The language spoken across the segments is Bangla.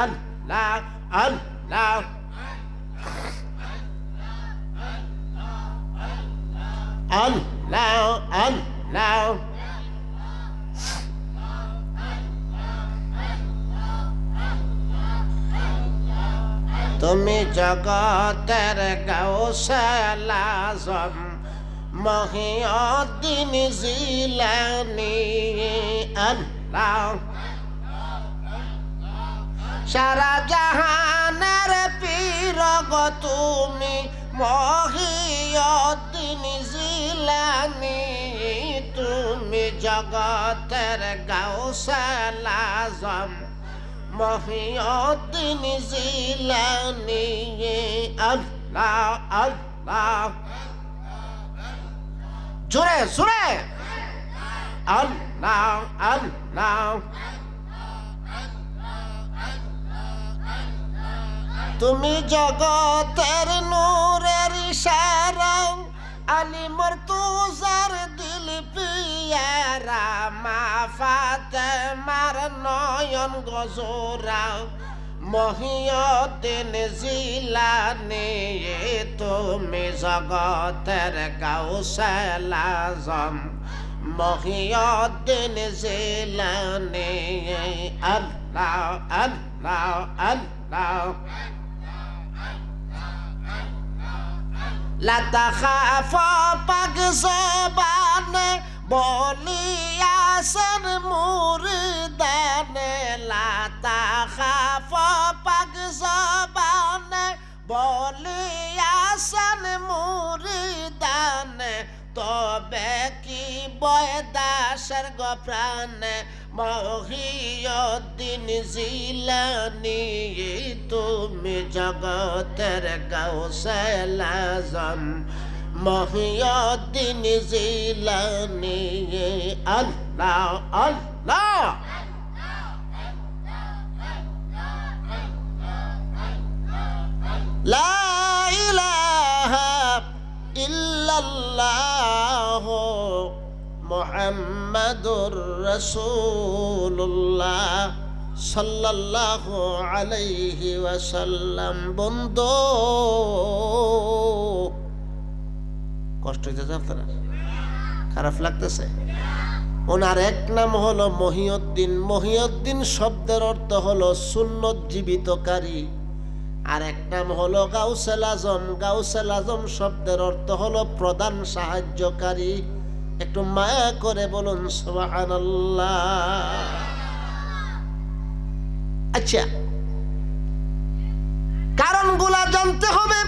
আল্লাহ আল্লাহ আল্লাহ আল্লাহ তুমি জগতের গাউসুল আজম মহিউদ্দিন জিলানী আল্লাহ সারা জাহানের পীর গো তুমি মহিউদ্দিন জিলানী তুমি জগতের গাউসুল আজম মহিউদ্দিন জিলানী আল্লাহ আল্লাহ জোরে জোরে আল্লাহ আল্লাহ তুমি জগতের নূরের ইশারা আলী মুর্তজার দিল পিয়ারা মা ফাতেমার নয়ন গজরা মহিউদ্দিন জিলানী তুমি জগতের গাউসুল আজম মহিউদ্দিন জিলানী আল্লাহ আল্লাহ আল্লাহ লা তাখাফ পাক জবানে বলিয়াছেন মুরিদানে লা তাখাফ পাক জবানে বলিয়াছেন মুরিদানে তবে কি বয়দাসের গো প্রাণে মহিউদ্দিন জিলানী তুমি জগতের গাউসুল আজম মহিউদ্দিন জিলানী আল্লাহ আল্লাহ লা ইলাহা ইল্লাল্লাহ মুহাম্মাদুর রাসূলুল্লাহ সাল্লাল্লাহু আলাইহি ওয়াসাল্লাম। বন্ধু কষ্ট হইতেছে আপনার? খারাপ লাগতেছে? ওনার এক নাম হলো মহিউদ্দিন। মহিউদ্দিন শব্দের অর্থ হলো সুন্নত জীবিতকারী। আর এক নাম হলো গাউসুল আজম। গাউসুল আজম শব্দের অর্থ হলো প্রধান সাহায্যকারী। একটু মায়া করে বলুন সুবহানাল্লাহ। আচ্ছা, কারণগুলা জানতে হবে।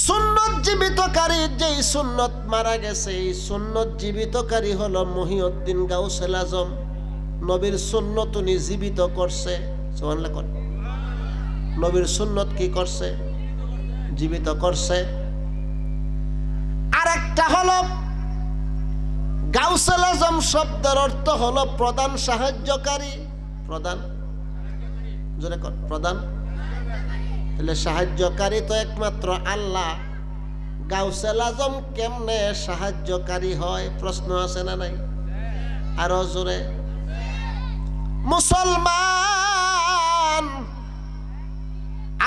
সুন্নত জীবিতকারী, যেই সুন্নত মারা গেছে এই সুন্নত জীবিতকারী হলো মহিউদ্দিন গাউসুল আজম। নবীর সুন্নত উনি জীবিত করছে। সুবহানাল্লাহ কর। নবীর সুন্নত কি করছে? জীবিত করছে। আর একটা হলো গাউসুল আজম শব্দের অর্থ হলো প্রধান সাহায্যকারী। প্রধান, জোরে কর, প্রধান। তাহলে সাহায্যকারী তো একমাত্র আল্লাহ। গাউসুল আজম কেমনে সাহায্যকারী হয়? প্রশ্ন আছে না নাই? আরো জোরে। মুসলমান,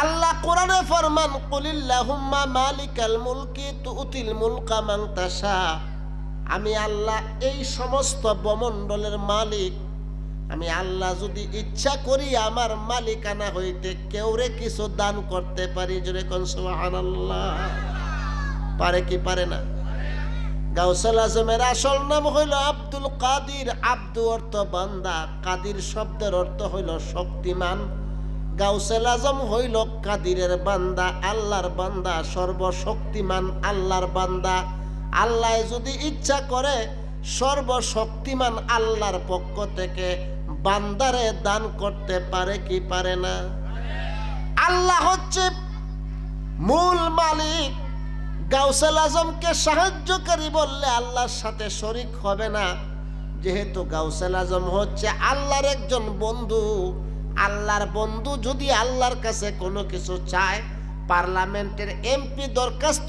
আল্লাহ কোরআনে ফরমান কুলিল্লাহুম্মা মালিকাল মুলকি তুতিল মুলকা মান তাশা। আমি আল্লাহ এই সমস্ত ব্রহ্মাণ্ডের মালিক। আমি আল্লাহ যদি ইচ্ছা করি আমার মালিকানা হইতে কেউরে কিছু দান করতে পারি। জোরে কোন সুবহানাল্লাহ। পারে কি পারে না? গাউসুল আজমের আসল নাম হইল আব্দুল কাদির। আব্দু অর্থ বান্দা, কাদির শব্দের অর্থ হইল শক্তিমান। গাউসুল আজম হইল কাদিরের বান্দা, আল্লাহর বান্দা, সর্বশক্তিমান আল্লাহর বান্দা। আল্লাহ যদি ইচ্ছা করে সর্বশক্তিমান আল্লাহর পক্ষ থেকে বান্দারে দান করতে পারে কি পারে না? আল্লাহ হচ্ছে মূল মালিক। গাউসুল আজমকে সাহায্যকারী বললে আল্লাহর সাথে শরীক হবে না, যেহেতু গাউসুল আজম হচ্ছে আল্লাহর একজন বন্ধু। আল্লাহর বন্ধু যদি আল্লাহর কাছে কোনো কিছু চায়, পার্লামেন্টের এমপি দরখাস্ত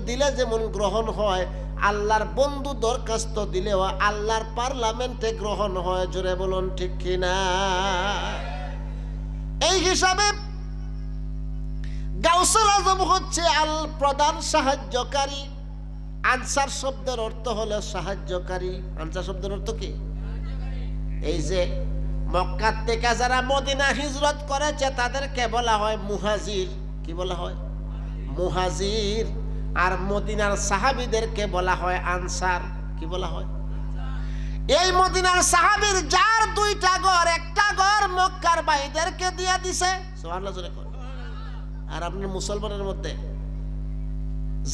দিলে যেমন গ্রহণ হয়, আল্লাহর বন্ধু দরখাস্ত দিলেও আল্লাহর পার্লামেন্টে গ্রহণ হয়। জোরে বলুন ঠিক কিনা? এই হিসাবে গাউসুল আজম হচ্ছে প্রধান সাহায্যকারী। আনসার শব্দের অর্থ হলো সাহায্যকারী। আনসার শব্দের অর্থ কি? এই যে মক্কা থেকে যারা মদিনা হিজরত করেছে তাদেরকে বলা হয় মুহাজির। কি বলা হয়? মুহাজির। আর মদিনার সাহাবীদেরকে বলা হয় আনসার। কি বলা হয়? এই মদিনার সাহাবীর যার দুইটা ঘর, একটা ঘর মক্কার ভাইদেরকে দিয়ে দিছে, সুবহানাল্লাহ জোরে কর। আর আপনার মুসলমানের মধ্যে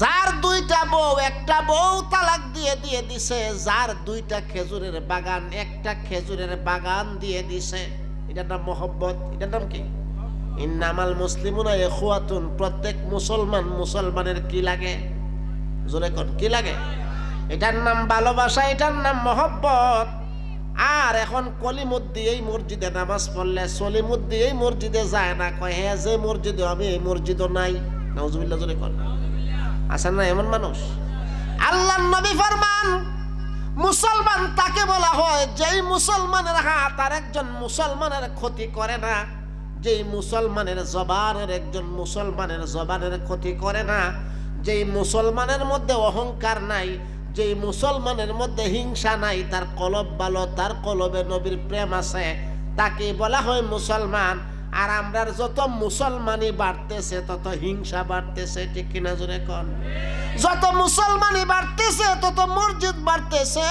যার দুইটা বউ, একটা বউ তালাক দিয়ে দিছে, যার দুইটা খেজুরের বাগান, একটা খেজুরের বাগান দিয়ে দিছে, এটার নাম মহব্বত। এটার নাম কি? ইন্নামাল মুসলিমুনা ইখওয়াতুন। প্রত্যেক মুসলমান মুসলমানের কি লাগে? জোরে কর, কি লাগে? এটার নাম ভালোবাসা, এটার নাম মহব্বত। আর এখন কলিমুদ্দি এই মসজিদে নামাজ পড়লে সলিমুদ্দি এই মসজিদে যায় না, কয় হ্যাঁ যে মসজিদে আমি এই মসজিদও নাই। নাউজুবিল্লাহ জোরে কর। আছেন না এমন মানুষ? আল্লাহর নবী ফরমান, মুসলমান তাকে বলা হয় যেই মুসলমানের হাত আর একজন মুসলমানের ক্ষতি করে না, যেই মুসলমানের জবানের একজন মুসলমানের জবানের ক্ষতি করে না, যেই মুসলমানের মধ্যে অহংকার নাই, যেই মুসলমানের মধ্যে হিংসা নাই, তার কলব ভালো, তার কলবে নবীর প্রেম আছে, তাকে বলা হয় মুসলমান। আর আমরার যত মুসলমানই বাড়তেছে তত হিংসা বাড়তেছে। ঠিক কিনা জোরে কোন? যত মুসলমানই বাড়তেছে তত মসজিদ বাড়তেছে,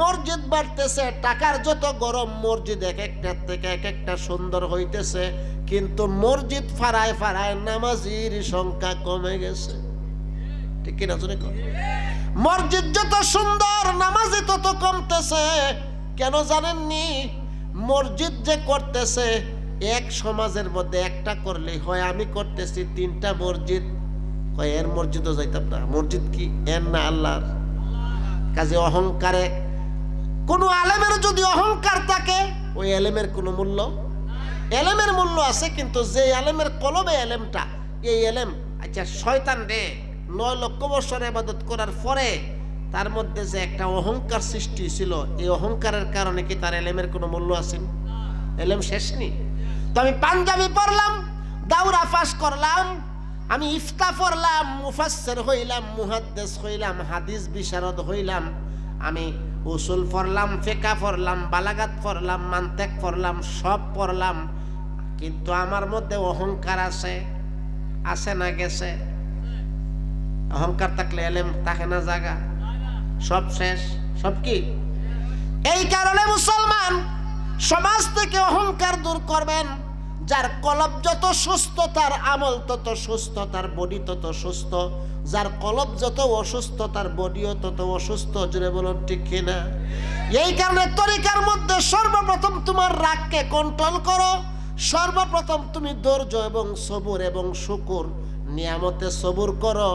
মসজিদ বাড়তেছে, টাকার যত গরম, মসজিদ এক একটার থেকে এক একটা সুন্দর হইতেছে, কিন্তু মসজিদ ফারায় ফারায় নামাজির সংখ্যা কমে গেছে। ঠিক কিনা জোরে কোন? মসজিদ যত সুন্দর, নামাজি তত কমতেছে। কেন জানেননি? মসজিদ যে করতেছে, এক সমাজের মধ্যে একটা করলে হয় আমি করতেছি 3টা মসজিদ, হয় এর মসজিদও যাইতাম না। মসজিদ কি? এর না আল্লাহর। কাজে অহংকারে, কোন আলেমের যদি অহংকার থাকে, ওই আলেমের কোনো মূল্য, এলেমের মূল্য আছে, কিন্তু যে আলেমের কলবে এলেমটা, এই এলেম, আচ্ছা শয়তান রে 9 লক্ষ বছর ইবাদত করার পরে তার মধ্যে যে একটা অহংকার সৃষ্টি ছিল, এই অহংকারের কারণে কি তার এলেমের কোনো মূল্য আছে? এলেম শেষ নেই। তো আমি পাঞ্জাবি পড়লাম, দাওরা পাস করলাম, আমি ইফতা পড়লাম, মুফাসসির হইলাম, মুহাদ্দিস হইলাম, হাদিস বিশারদ হইলাম, আমি উসুল পড়লাম, ফিকহ পড়লাম, বালাগাত পড়লাম, মানতিক পড়লাম, সব পড়লাম, কিন্তু আমার মধ্যে অহংকার আছে। আছে না গেছে? অহংকার থাকলে এলেম থাকে না, জায়গা সব শেষ। সব কি? এই কারণে মুসলমান সমাজ থেকে অহংকার দূর করবেন। যার কলব যত সুস্থ তার আমল তত সুস্থ, তার বডি তত সুস্থ। যার কলব যত অসুস্থ তার বডিও তত অসুস্থ। জোরে বলুন ঠিক কিনা? এই কারণে তরিকার মধ্যে সর্বপ্রথম তোমার রাগকে কন্ট্রোল করো। সর্বপ্রথম তুমি ধৈর্য এবং সবুর এবং শুকুর, নিয়ামতে সবুর করো,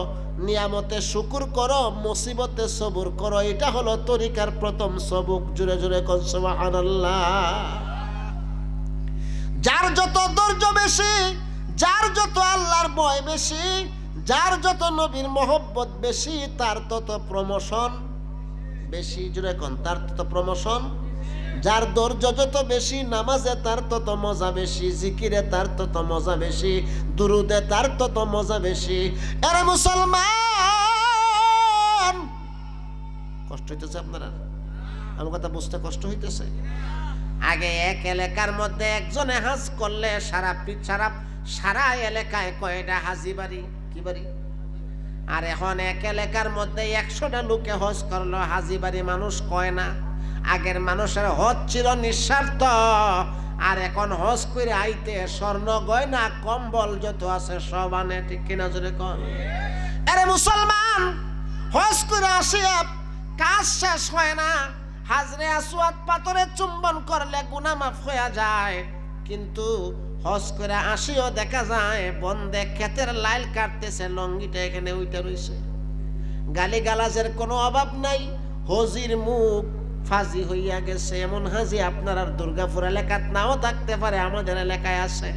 নিয়ামতে শুকুর করো, মুসিবতে সবুর করো। এটা হলো তরিকার প্রথম সবুক। জোরে জোরে কোন সুবহানাল্লাহ। যার যত ধৈর্য বেশি, যার যত আল্লাহর ভয় বেশি, যার যত নবীর মহব্বত বেশি, তার তত প্রমোশন বেশি। জোরে কোন? তার তত প্রমোশন। যার ধৈর্য যত বেশি, নামাজে তার তত মজা বেশি, জিকিরে তার তত মজা বেশি, দুরুদে তার তত মজা বেশি। আরে মুসলমান, কষ্ট হইতেছে আপনারা? আমার কথা বুঝতে কষ্ট হইতেছে? আগে এক এলাকার মধ্যে একজনে হাজ করলে সারা এলাকায় কয়টা হাজি বাড়ি? কি বাড়ি? আর এখন এক এলাকার মধ্যে 100টা লোকে হজ করলো, হাজি বাড়ি মানুষ কয় না। আগের মানুষের হজ ছিল নিঃস্বার্থ, আর এখন হজ করে আইতে স্বর্ণ গয়না কম্বল যত আছে সব আনে। ঠিক কিনা জোরে কোন? আরে মুসলমান, হজ করে আসিয়া কাজ শেষ হয় না। হাজরে আসওয়াদ পাথরে চুম্বন করলে গুনাহ মাফ হয়ে যায়, কিন্তু হজ করে আসিও দেখা যায় বন্দে ক্ষেতের লাইল কাটতেছে, লঙ্গিটা এখানে উইটা রইছে। গালি গালাজের কোনো অভাব নাই। হজির মুখ ফাজি হইয়া গেছে। এমন হাজি আপনার আর দুর্গাপুর এলাকাত নাও থাকতে পারে, আমাদের এলাকায় আছে।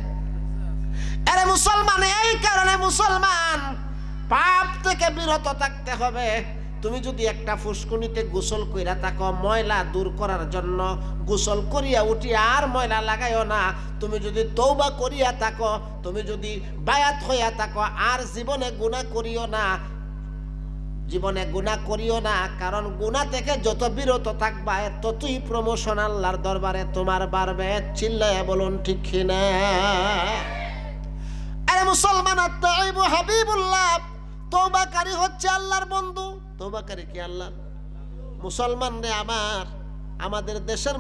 আরে মুসলমান, এই কারণে মুসলমান পাপ থেকে বিরত থাকতে হবে। তুমি যদি একটা ফুসকুনিতে গোসল কইরা থাকো ময়লা দূর করার জন্য, গোসল করিয়া উঠিয়া আর ময়লা লাগাইও না। তুমি যদি তওবা করিয়া থাকো, তুমি যদি বায়াত হইয়া থাকো, আর জীবনে গুনাহ করিও না, জীবনে গুনাহ করিও না। কারণ গুনাহ থেকে যত বিরত থাকবা ততই প্রমোশন আল্লাহর দরবারে তোমার বাড়বে। চিল্লায়া বলুন ঠিক কিনা? আরে মুসলমান, আত-তাইবু হাবিবুল্লাহ, তওবাকারী হচ্ছে আল্লাহর বন্ধু। তওবাকারী কি আল্লাহ? মুসলমান রে আমার, আমাদের দেশের